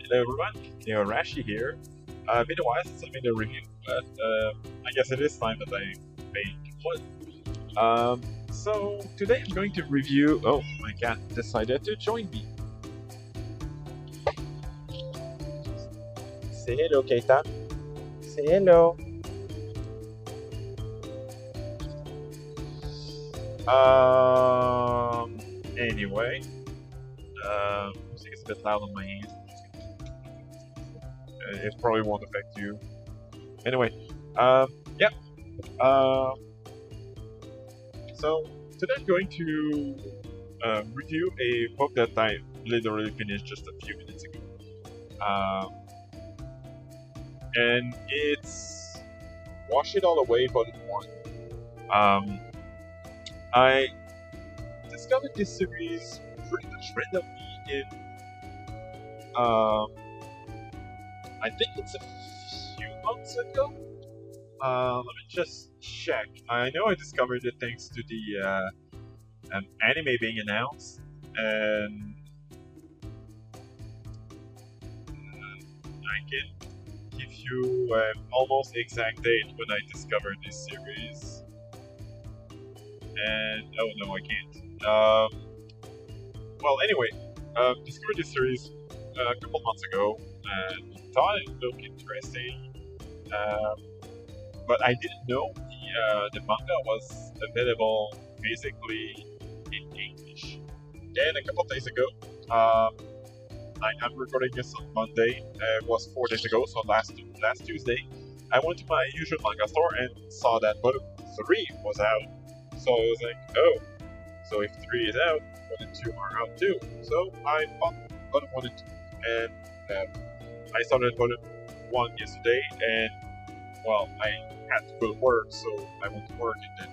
Hello everyone, Rashi here. Been a while since I made a review, but I guess it is time that I make one. So today I'm going to review. Oh, my cat decided to join me. Say hello, Keita. Say hello. Anyway, music is a bit loud on my end. It probably won't affect you. Anyway, yeah. Um, so today I'm going to review a book that I literally finished just a few minutes ago. Um, and it's Wash It All Away Volume 1. Um, I discovered this series pretty much randomly in, um, I think it's a few months ago. Let me just check. I know I discovered it thanks to the anime being announced, and I can give you an almost exact date when I discovered this series. And oh no, I can't. Well, anyway, discovered this series a couple months ago and thought it looked interesting. Um, but I didn't know the manga was available basically in English. And a couple days ago, I'm recording this on Monday. It was 4 days ago, so last Tuesday, I went to my usual manga store and saw that volume 3 was out. So I was like, oh, so if 3 is out, 1 and 2 are out too. So I bought volume 1 and 2. And I started volume 1 yesterday, and well, I had to go to work, so I went to work and then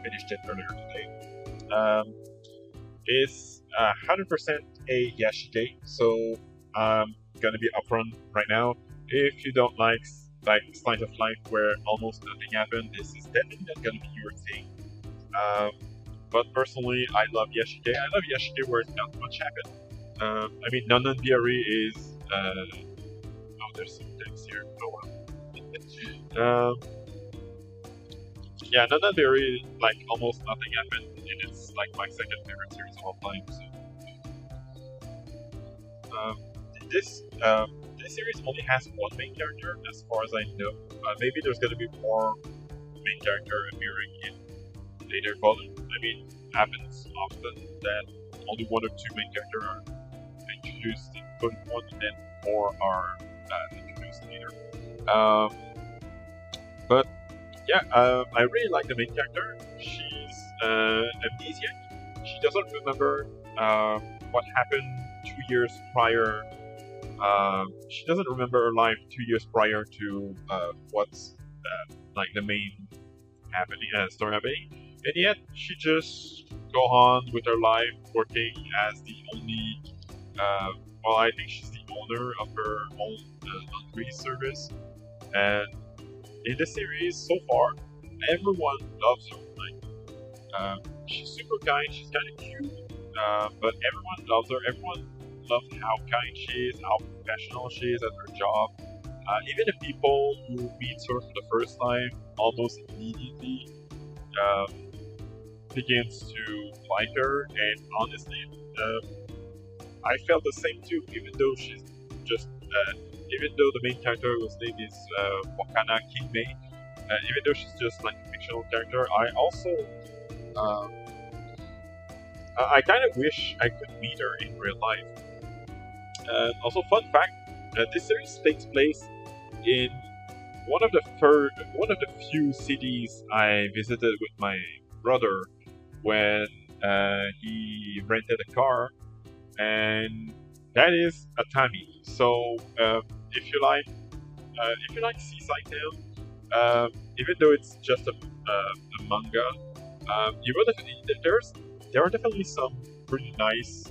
finished it earlier today. It's 100% a Iyashikei, so I'm gonna be upfront right now. If you don't like slice of life where almost nothing happened, this is definitely not gonna be your thing. But personally, I love Iyashikei. I love Iyashikei where not much happened. I mean, Nanan Biari is. Oh, there's some text here. Oh well. Yeah, Nanan Biari, like almost nothing happened, and it's like my second favorite series of all time. So, this series only has one main character, as far as I know. Maybe there's gonna be more main character appearing in later volume. I mean, it happens often that only one or two main characters are introduced in volume 1, and then more are introduced later. But yeah, I really like the main character. She's amnesiac. She doesn't remember what happened 2 years prior. She doesn't remember her life 2 years prior to what's like the main story happening, and yet she just go on with her life, working as the only. Well, I think she's the owner of her own laundry service, and in the series so far, everyone loves her. Like, she's super kind, she's kind of cute, but everyone loves her. Everyone loves how kind she is, how professional she is at her job. Even the people who meet her for the first time almost immediately begins to like her, and honestly, I felt the same too. Even though she's just, even though the main character whose name is Wakana Kinmei, even though she's just like a fictional character, I also, I kind of wish I could meet her in real life. Also, fun fact: this series takes place in one of the few cities I visited with my brother when he rented a car, and that is Atami. So if you like Seaside Town, even though it's just a manga, you will definitely there are definitely some pretty nice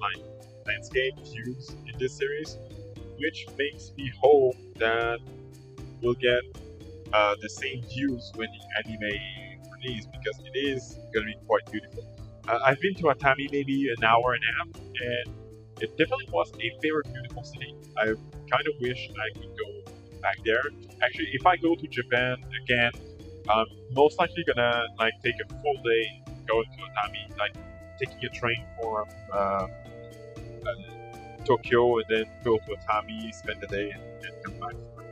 like landscape views in this series, which makes me hope that we'll get the same views when the anime release, because it is gonna be quite beautiful. I've been to Atami maybe an hour and a half, and It definitely was a very beautiful city. I kind of wish I could go back there. Actually, if I go to Japan again, I'm most likely gonna like take a full day going to Atami, like taking a train from Tokyo and then go to Atami, spend the day, and come back for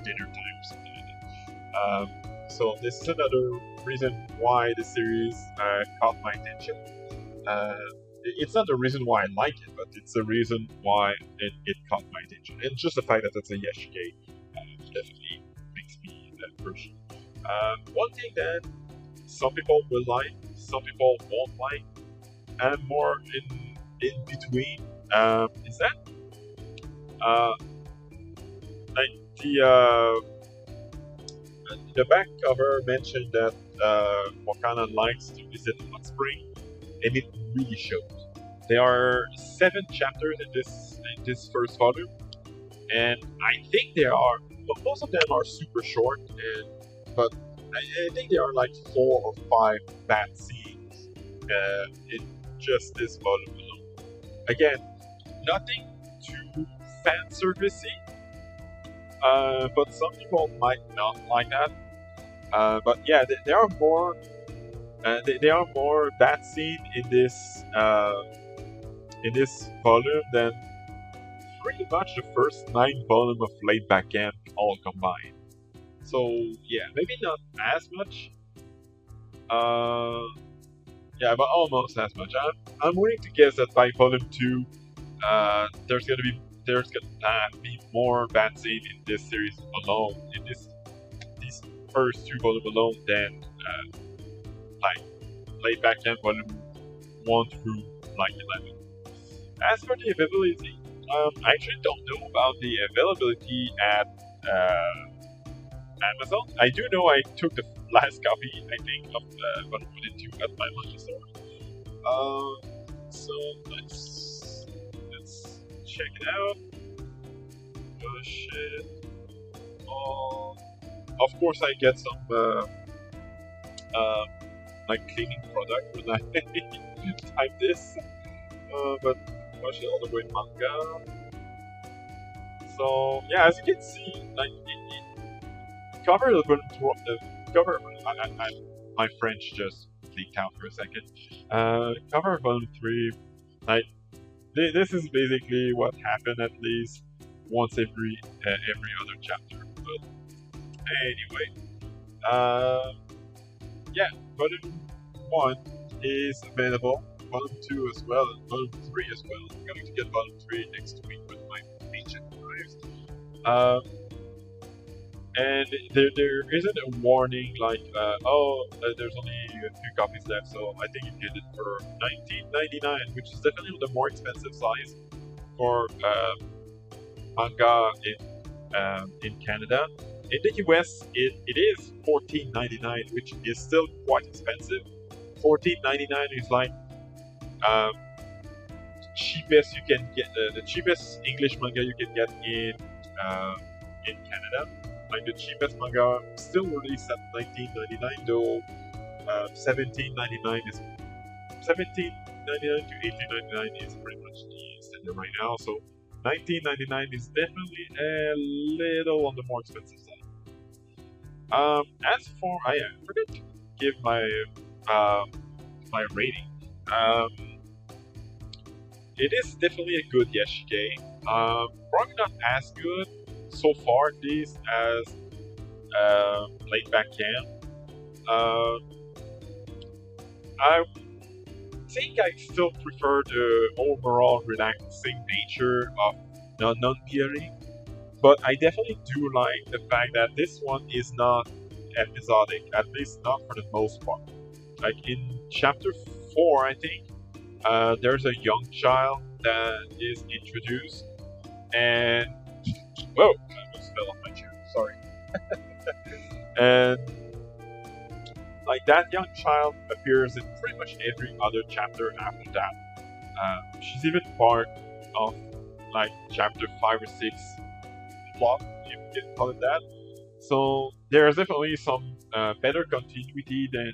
dinner time or something like that. So this is another reason why the series caught my attention. Uh, it's not the reason why I like it, but it's the reason why it caught my attention. And just the fact that it's a Iyashikei definitely makes me that person. One thing that some people will like, some people won't like, and more in between is that uh, like the back cover mentioned that Wakana likes to visit hot spring, and it really shows. There are 7 chapters in this first volume, and I think they are. But most of them are super short, but I think there are like 4 or 5 bad scenes in just this volume alone. Again, nothing too fan servicey, but some people might not like that. But yeah, there are more. There are more bad scenes in this volume than pretty much the first 9 volumes of Laid Back Camp all combined. So yeah, maybe not as much. Uh, yeah, but almost as much. I'm willing to guess that by volume 2, there's gonna be more bad scenes in this series alone, in these first 2 volumes alone, than like Laid Back Camp volume 1 through like 11. As for the availability, I actually don't know about the availability at Amazon. I do know I took the last copy, I think, of volume 1 and 2 at my Manga store. So let's check it out. Oh shit. Oh, of course I get some like cleaning product when I type this. But watch it all the way in Manga. So yeah, as you can see, like it cover the cover. My French just leaked out for a second. Cover volume 3, like this is basically what happened at least once every other chapter. But anyway, yeah, volume 1 is available. Volume 2 as well, and volume 3 as well. I'm going to get volume 3 next week when my paycheck arrives. And there isn't a warning like, there's only a few copies left, so I think you get it for $19.99, which is definitely the more expensive size for manga in Canada. In the US, it is $14.99, which is still quite expensive. $14.99 is like cheapest you can get, the cheapest English manga you can get in Canada. Like the cheapest manga still released at $19.99, though $17.99 is $17.99 to $18.99 is pretty much the standard right now. So $19.99 is definitely a little on the more expensive side. As for I forgot to give my my rating. It is definitely a good Iyashikei. Probably not as good so far, at least, as Laid Back Camp. I think I still prefer the overall relaxing nature of non-theory, but I definitely do like the fact that this one is not episodic, at least not for the most part. Like in chapter 4, I think, there's a young child that is introduced, and whoa, I almost fell off my chair. Sorry. And like that young child appears in pretty much every other chapter after that. She's even part of like chapter 5 or 6 plot, if you can call it that. So there's definitely some better continuity than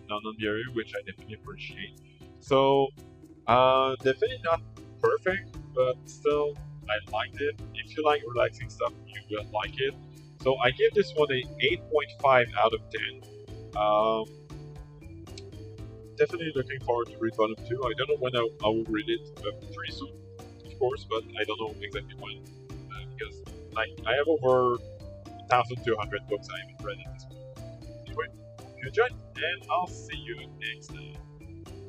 non-theory, which I definitely appreciate. So definitely not okay, but still, I liked it. If you like relaxing stuff, you will like it. So I give this one a 8.5 out of 10. Um, Definitely looking forward to read volume 2. I don't know when I will read it pretty soon, of course, but I don't know exactly when. Because like I have over 1,200 books I haven't read at this point. Anyway, if you enjoyed, and I'll see you next time.